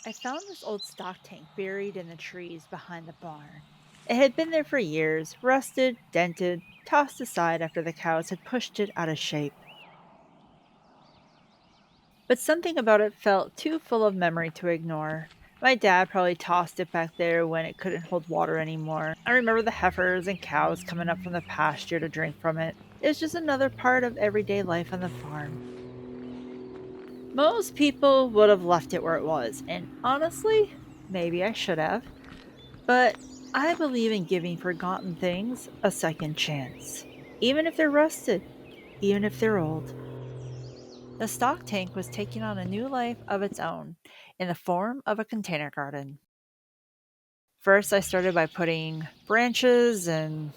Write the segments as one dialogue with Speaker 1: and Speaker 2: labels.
Speaker 1: I found this old stock tank buried in the trees behind the barn. It had been there for years, rusted, dented, tossed aside after the cows had pushed it out of shape. But something about it felt too full of memory to ignore. My dad probably tossed it back there when it couldn't hold water anymore. I remember the heifers and cows coming up from the pasture to drink from it. It was just another part of everyday life on the farm. Most people would have left it where it was, and honestly, maybe I should have. But I believe in giving forgotten things a second chance, even if they're rusted, even if they're old. The stock tank was taking on a new life of its own in the form of a container garden. First, I started by putting branches and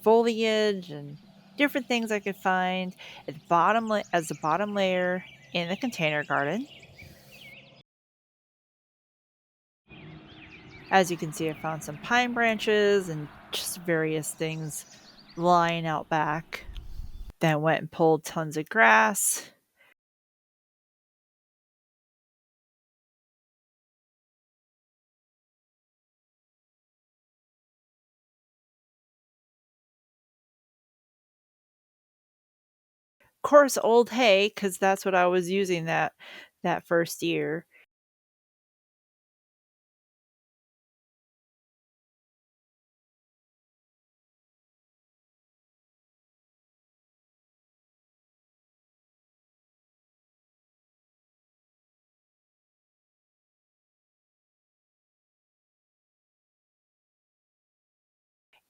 Speaker 1: foliage and different things I could find at the as the bottom layer in the container garden. As you can see, I found some pine branches and just various things lying out back. Then went and pulled tons of grass. Of course, old hay, because that's what I was using that first year.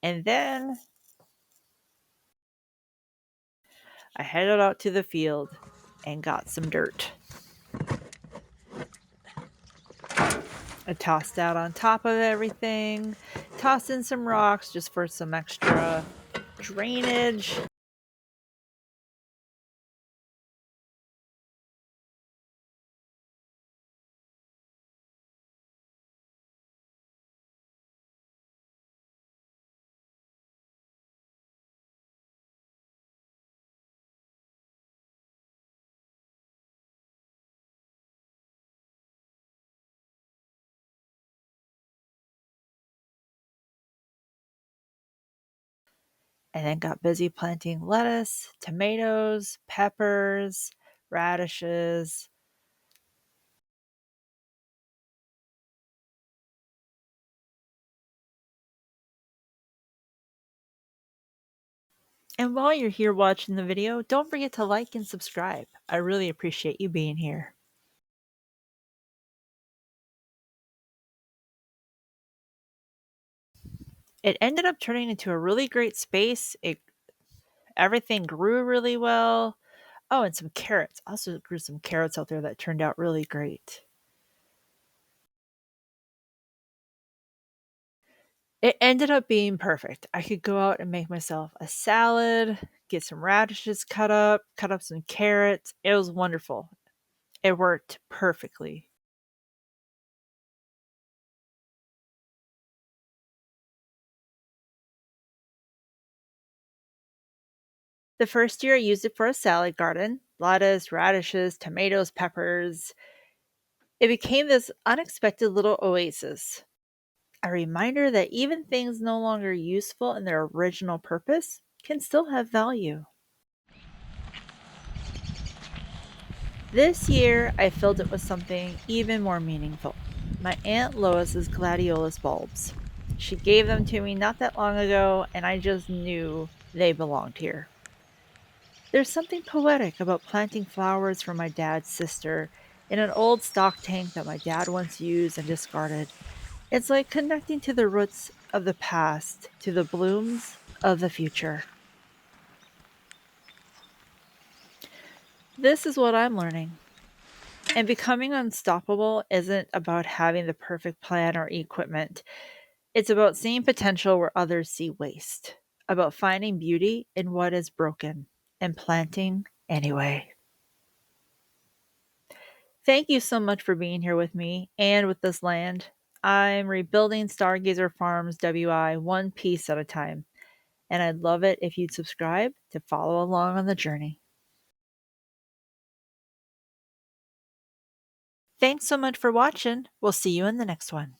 Speaker 1: And then I headed out to the field and got some dirt. I tossed out on top of everything, tossed in some rocks just for some extra drainage. And then got busy planting lettuce, tomatoes, peppers, radishes. And while you're here watching the video, don't forget to like and subscribe. I really appreciate you being here. It ended up turning into a really great space. Everything grew really well. Oh, and some carrots. I also grew some carrots out there that turned out really great. It ended up being perfect. I could go out and make myself a salad, get some radishes cut up some carrots. It was wonderful. It worked perfectly. The first year I used it for a salad garden, lettuce, radishes, tomatoes, peppers. It became this unexpected little oasis, a reminder that even things no longer useful in their original purpose can still have value. This year, I filled it with something even more meaningful: my Aunt Lois's gladiolus bulbs. She gave them to me not that long ago, and I just knew they belonged here. There's something poetic about planting flowers for my dad's sister in an old stock tank that my dad once used and discarded. It's like connecting to the roots of the past, to the blooms of the future. This is what I'm learning. And becoming unstoppable isn't about having the perfect plan or equipment. It's about seeing potential where others see waste, about finding beauty in what is broken and planting anyway. Thank you so much for being here with me and with this land. I'm rebuilding Stargazer Farms WI one piece at a time, and I'd love it if you'd subscribe to follow along on the journey. Thanks so much for watching. We'll see you in the next one.